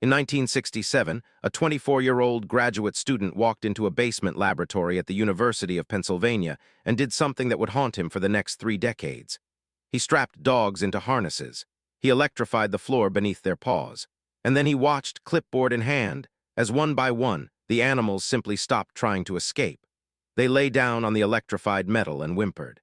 In 1967, a 24-year-old graduate student walked into a basement laboratory at the University of Pennsylvania and did something that would haunt him for the next 3 decades. He strapped dogs into harnesses. He electrified the floor beneath their paws. And then he watched, clipboard in hand, as one by one, the animals simply stopped trying to escape. They lay down on the electrified metal and whimpered.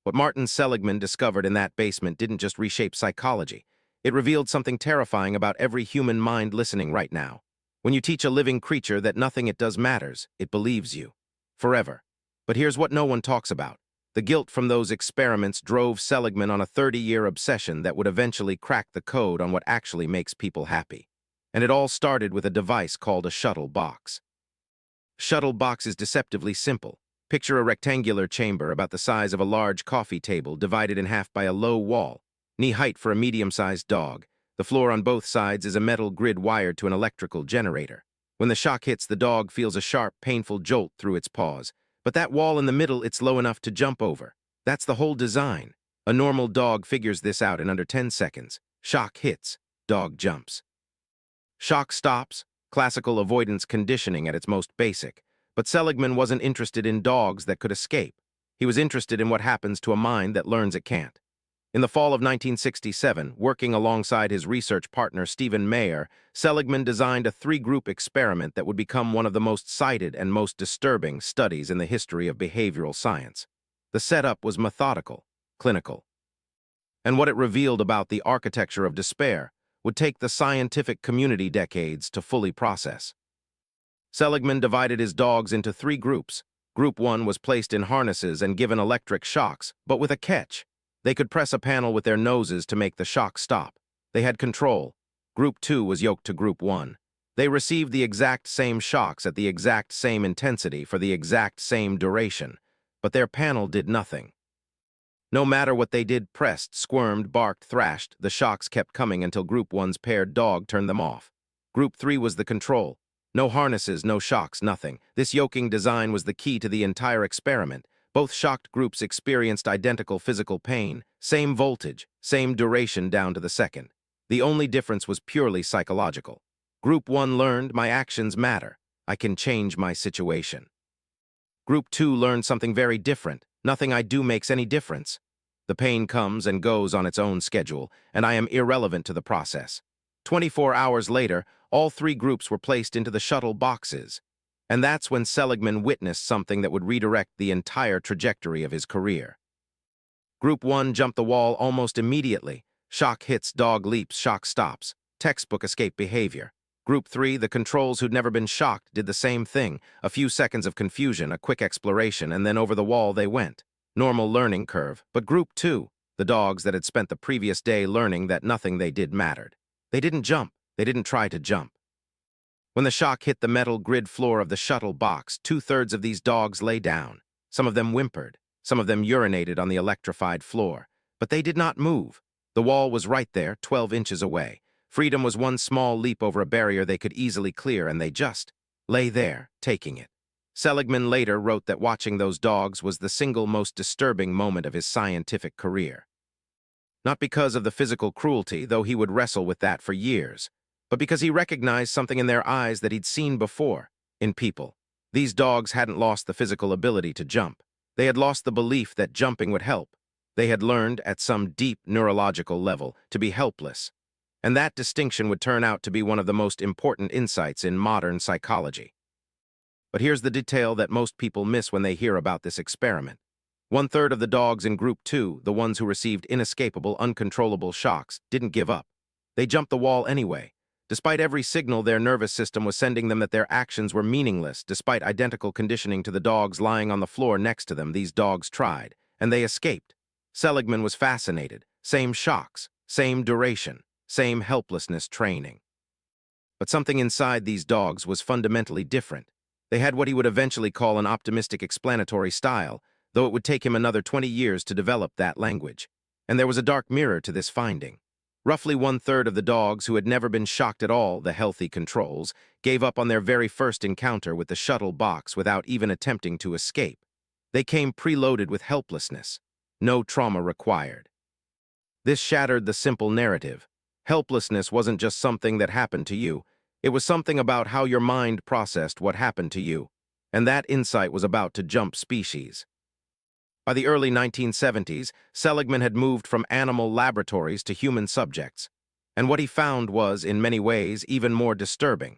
What Martin Seligman discovered in that basement didn't just reshape psychology. It revealed something terrifying about every human mind listening right now. When you teach a living creature that nothing it does matters, it believes you. Forever. But here's what no one talks about. The guilt from those experiments drove Seligman on a 30-year obsession that would eventually crack the code on what actually makes people happy. And it all started with a device called a shuttle box. Shuttle box is deceptively simple. Picture a rectangular chamber about the size of a large coffee table divided in half by a low wall, knee height for a medium-sized dog. The floor on both sides is a metal grid wired to an electrical generator. When the shock hits, the dog feels a sharp, painful jolt through its paws. But that wall in the middle, it's low enough to jump over. That's the whole design. A normal dog figures this out in under 10 seconds. Shock hits, dog jumps. Shock stops, classical avoidance conditioning at its most basic. But Seligman wasn't interested in dogs that could escape. He was interested in what happens to a mind that learns it can't. In the fall of 1967, working alongside his research partner Stephen Mayer, Seligman designed a 3-group experiment that would become one of the most cited and most disturbing studies in the history of behavioral science. The setup was methodical, clinical. And what it revealed about the architecture of despair would take the scientific community decades to fully process. Seligman divided his dogs into 3 groups. Group 1 was placed in harnesses and given electric shocks, but with a catch. They could press a panel with their noses to make the shock stop. They had control. Group 2 was yoked to Group 1. They received the exact same shocks at the exact same intensity for the exact same duration, but their panel did nothing. No matter what they did, pressed, squirmed, barked, thrashed, the shocks kept coming until Group 1's paired dog turned them off. Group 3 was the control. No harnesses, no shocks, nothing. This yoking design was the key to the entire experiment. Both shocked groups experienced identical physical pain, same voltage, same duration down to the second. The only difference was purely psychological. Group 1 learned, my actions matter. I can change my situation. Group 2 learned something very different. Nothing I do makes any difference. The pain comes and goes on its own schedule, and I am irrelevant to the process. 24 hours later, all 3 groups were placed into the shuttle boxes. And that's when Seligman witnessed something that would redirect the entire trajectory of his career. Group 1 jumped the wall almost immediately. Shock hits, dog leaps, shock stops. Textbook escape behavior. Group 3, the controls who'd never been shocked, did the same thing. A few seconds of confusion, a quick exploration, and then over the wall they went. Normal learning curve. But Group 2, the dogs that had spent the previous day learning that nothing they did mattered. They didn't jump. They didn't try to jump. When the shock hit the metal grid floor of the shuttle box, 2/3 of these dogs lay down. Some of them whimpered. Some of them urinated on the electrified floor. But they did not move. The wall was right there, 12 inches away. Freedom was one small leap over a barrier they could easily clear, and they just lay there, taking it. Seligman later wrote that watching those dogs was the single most disturbing moment of his scientific career. Not because of the physical cruelty, though he would wrestle with that for years, but because he recognized something in their eyes that he'd seen before, in people. These dogs hadn't lost the physical ability to jump. They had lost the belief that jumping would help. They had learned, at some deep neurological level, to be helpless. And that distinction would turn out to be one of the most important insights in modern psychology. But here's the detail that most people miss when they hear about this experiment. 1/3 of the dogs in Group 2, the ones who received inescapable, uncontrollable shocks, didn't give up. They jumped the wall anyway. Despite every signal their nervous system was sending them that their actions were meaningless, despite identical conditioning to the dogs lying on the floor next to them, these dogs tried, and they escaped. Seligman was fascinated. Same shocks, same duration, same helplessness training. But something inside these dogs was fundamentally different. They had what he would eventually call an optimistic explanatory style, though it would take him another 20 years to develop that language. And there was a dark mirror to this finding. Roughly 1/3 of the dogs who had never been shocked at all, the healthy controls, gave up on their very first encounter with the shuttle box without even attempting to escape. They came preloaded with helplessness. No trauma required. This shattered the simple narrative. Helplessness wasn't just something that happened to you. It was something about how your mind processed what happened to you. And that insight was about to jump species. By the early 1970s, Seligman had moved from animal laboratories to human subjects. And what he found was, in many ways, even more disturbing.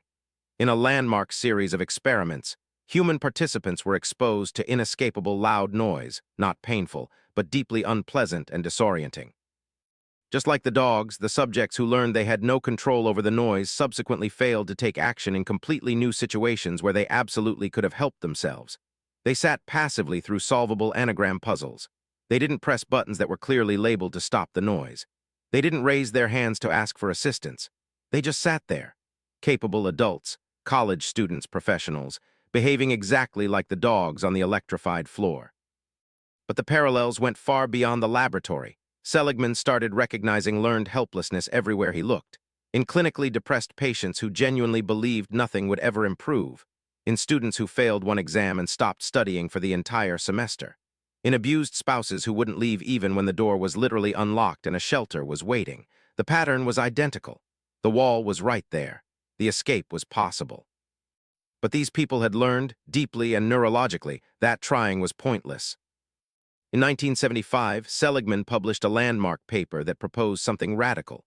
In a landmark series of experiments, human participants were exposed to inescapable loud noise, not painful, but deeply unpleasant and disorienting. Just like the dogs, the subjects who learned they had no control over the noise subsequently failed to take action in completely new situations where they absolutely could have helped themselves. They sat passively through solvable anagram puzzles. They didn't press buttons that were clearly labeled to stop the noise. They didn't raise their hands to ask for assistance. They just sat there. Capable adults, college students, professionals, behaving exactly like the dogs on the electrified floor. But the parallels went far beyond the laboratory. Seligman started recognizing learned helplessness everywhere he looked. In clinically depressed patients who genuinely believed nothing would ever improve. In students who failed one exam and stopped studying for the entire semester. In abused spouses who wouldn't leave even when the door was literally unlocked and a shelter was waiting. The pattern was identical. The wall was right there. The escape was possible. But these people had learned, deeply and neurologically, that trying was pointless. In 1975, Seligman published a landmark paper that proposed something radical.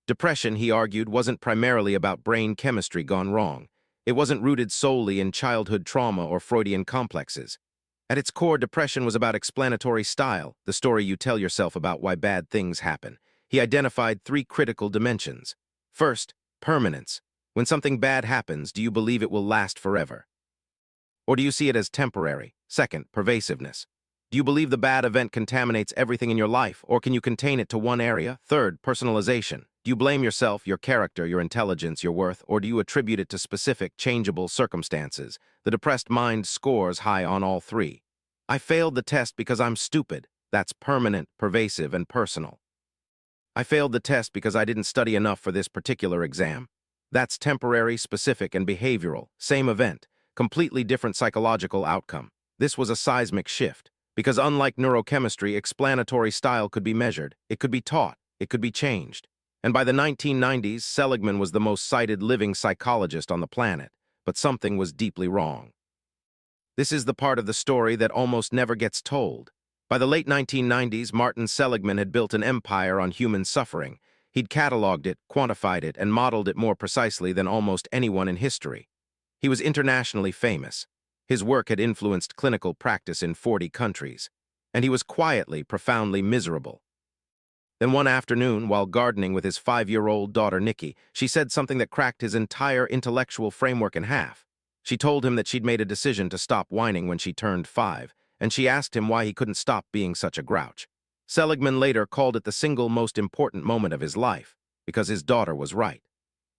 Depression, he argued, wasn't primarily about brain chemistry gone wrong. It wasn't rooted solely in childhood trauma or Freudian complexes. At its core, depression was about explanatory style, the story you tell yourself about why bad things happen. He identified three critical dimensions. First, permanence. When something bad happens, do you believe it will last forever? Or do you see it as temporary? Second, pervasiveness. Do you believe the bad event contaminates everything in your life, or can you contain it to one area? Third, personalization. Do you blame yourself, your character, your intelligence, your worth, or do you attribute it to specific, changeable circumstances? The depressed mind scores high on all three. I failed the test because I'm stupid. That's permanent, pervasive, and personal. I failed the test because I didn't study enough for this particular exam. That's temporary, specific, and behavioral. Same event, completely different psychological outcome. This was a seismic shift. Because unlike neurochemistry, explanatory style could be measured, it could be taught, it could be changed. And by the 1990s, Seligman was the most cited living psychologist on the planet, but something was deeply wrong. This is the part of the story that almost never gets told. By the late 1990s, Martin Seligman had built an empire on human suffering. He'd cataloged it, quantified it, and modeled it more precisely than almost anyone in history. He was internationally famous. His work had influenced clinical practice in 40 countries, and he was quietly, profoundly miserable. Then one afternoon, while gardening with his 5-year-old daughter Nikki, she said something that cracked his entire intellectual framework in half. She told him that she'd made a decision to stop whining when she turned 5, and she asked him why he couldn't stop being such a grouch. Seligman later called it the single most important moment of his life, because his daughter was right.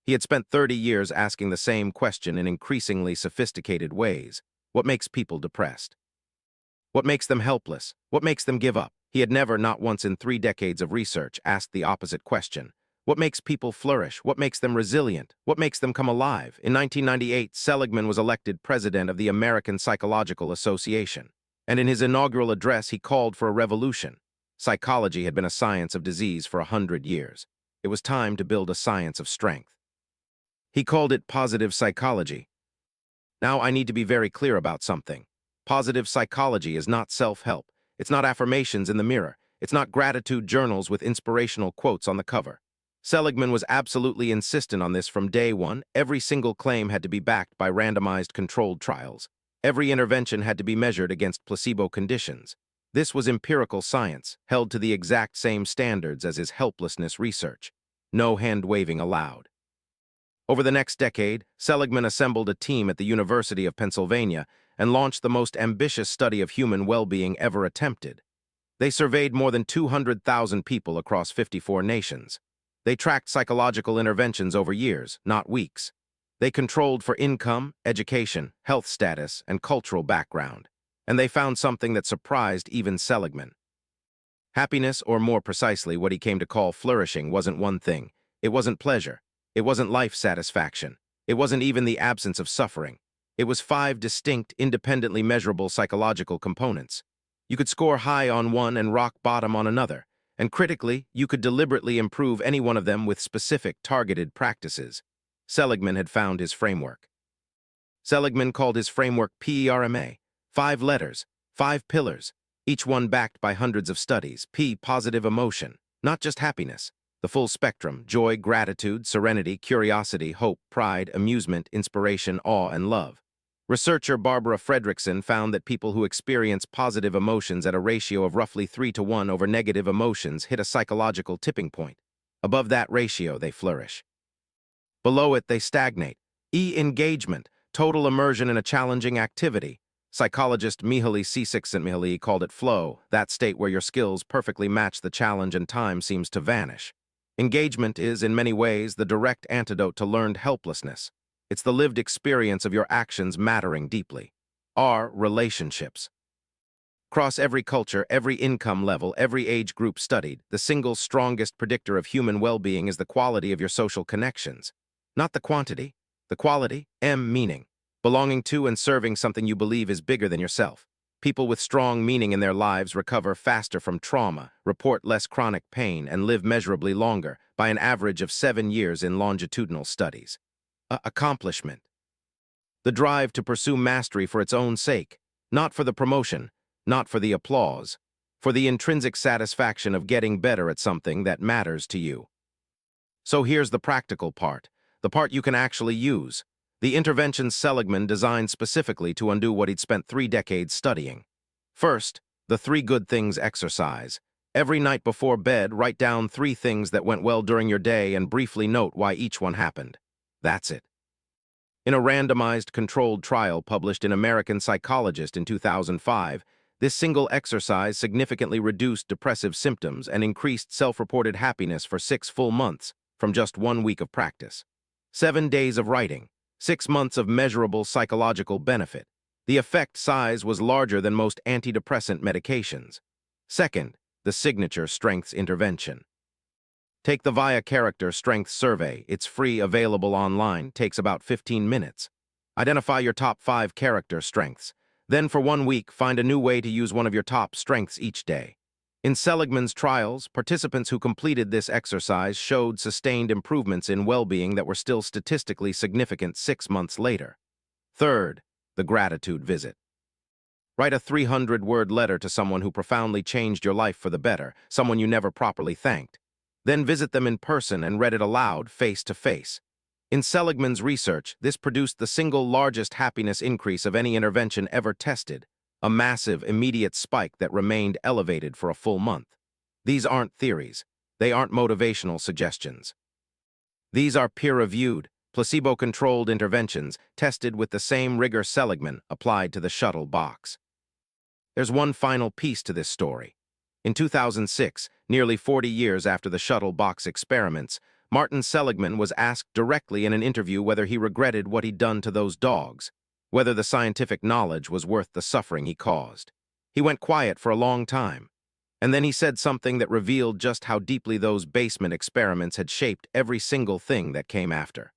He had spent 30 years asking the same question in increasingly sophisticated ways. What makes people depressed? What makes them helpless? What makes them give up? He had never, not once in 3 decades of research, asked the opposite question. What makes people flourish? What makes them resilient? What makes them come alive? In 1998, Seligman was elected president of the American Psychological Association. And in his inaugural address, he called for a revolution. Psychology had been a science of disease for 100 years. It was time to build a science of strength. He called it positive psychology. Now I need to be very clear about something. Positive psychology is not self-help. It's not affirmations in the mirror. It's not gratitude journals with inspirational quotes on the cover. Seligman was absolutely insistent on this from day one. Every single claim had to be backed by randomized controlled trials. Every intervention had to be measured against placebo conditions. This was empirical science, held to the exact same standards as his helplessness research. No hand-waving allowed. Over the next decade, Seligman assembled a team at the University of Pennsylvania and launched the most ambitious study of human well-being ever attempted. They surveyed more than 200,000 people across 54 nations. They tracked psychological interventions over years, not weeks. They controlled for income, education, health status, and cultural background. And they found something that surprised even Seligman. Happiness, or more precisely what he came to call flourishing, wasn't one thing. It wasn't pleasure. It wasn't life satisfaction. It wasn't even the absence of suffering. It was 5 distinct, independently measurable psychological components. You could score high on one and rock bottom on another, And critically, you could deliberately improve any one of them with specific, targeted practices. Seligman had found his framework. Seligman called his framework PERMA, 5 letters, 5 pillars, each one backed by hundreds of studies. P, positive emotion, not just happiness. The full spectrum: joy, gratitude, serenity, curiosity, hope, pride, amusement, inspiration, awe, and love. Researcher Barbara Fredrickson found that people who experience positive emotions at a ratio of roughly 3-to-1 over negative emotions hit a psychological tipping point. Above that ratio, they flourish. Below it, they stagnate. E, engagement, total immersion in a challenging activity. Psychologist Mihaly Csikszentmihalyi called it flow, that state where your skills perfectly match the challenge and time seems to vanish. Engagement is, in many ways, the direct antidote to learned helplessness. It's the lived experience of your actions mattering deeply. R, relationships. Across every culture, every income level, every age group studied, the single strongest predictor of human well-being is the quality of your social connections. Not the quantity, the quality. M, meaning. Belonging to and serving something you believe is bigger than yourself. People with strong meaning in their lives recover faster from trauma, report less chronic pain, and live measurably longer, by an average of 7 years in longitudinal studies. Accomplishment. The drive to pursue mastery for its own sake, not for the promotion, not for the applause, for the intrinsic satisfaction of getting better at something that matters to you. So here's the practical part, the part you can actually use. The interventions Seligman designed specifically to undo what he'd spent 3 decades studying. First, the 3 good things exercise. Every night before bed, write down 3 things that went well during your day and briefly note why each one happened. That's it. In a randomized controlled trial published in American Psychologist in 2005, this single exercise significantly reduced depressive symptoms and increased self-reported happiness for 6 full months from just 1 week of practice. 7 days of writing, 6 months of measurable psychological benefit. The effect size was larger than most antidepressant medications. Second, the signature strengths intervention. Take the VIA Character Strength Survey. It's free, available online, takes about 15 minutes. Identify your top 5 character strengths. Then for 1 week, find a new way to use one of your top strengths each day. In Seligman's trials, participants who completed this exercise showed sustained improvements in well-being that were still statistically significant 6 months later. Third, the gratitude visit. Write a 300-word letter to someone who profoundly changed your life for the better, someone you never properly thanked. Then visit them in person and read it aloud, face to face. In Seligman's research, this produced the single largest happiness increase of any intervention ever tested, a massive, immediate spike that remained elevated for a full month. These aren't theories. They aren't motivational suggestions. These are peer-reviewed, placebo-controlled interventions tested with the same rigor Seligman applied to the Shuttle Box. There's one final piece to this story. In 2006, nearly 40 years after the Shuttle Box experiments, Martin Seligman was asked directly in an interview whether he regretted what he'd done to those dogs, whether the scientific knowledge was worth the suffering he caused. He went quiet for a long time, and then he said something that revealed just how deeply those basement experiments had shaped every single thing that came after.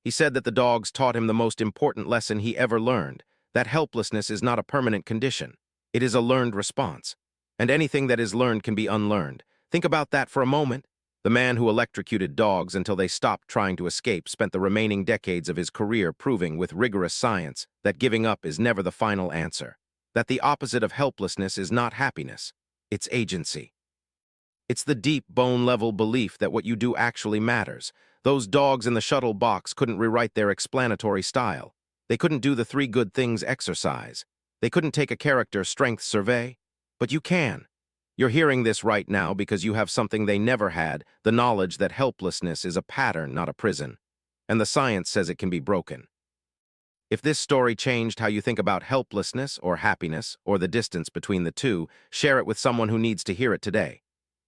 He said that the dogs taught him the most important lesson he ever learned, that helplessness is not a permanent condition. It is a learned response. And anything that is learned can be unlearned. Think about that for a moment. The man who electrocuted dogs until they stopped trying to escape spent the remaining decades of his career proving with rigorous science that giving up is never the final answer, that the opposite of helplessness is not happiness, it's agency. It's the deep, bone-level belief that what you do actually matters. Those dogs in the Shuttle Box couldn't rewrite their explanatory style. They couldn't do the 3 good things exercise. They couldn't take a character strength survey. But you can. You're hearing this right now because you have something they never had, the knowledge that helplessness is a pattern, not a prison. And the science says it can be broken. If this story changed how you think about helplessness or happiness or the distance between the two, share it with someone who needs to hear it today.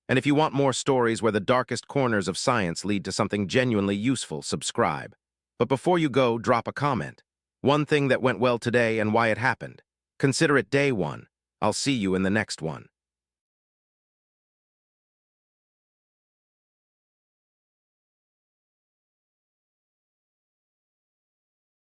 And if you want more stories where the darkest corners of science lead to something genuinely useful, subscribe. But before you go, drop a comment. One thing that went well today and why it happened. Consider it day 1. I'll see you in the next one.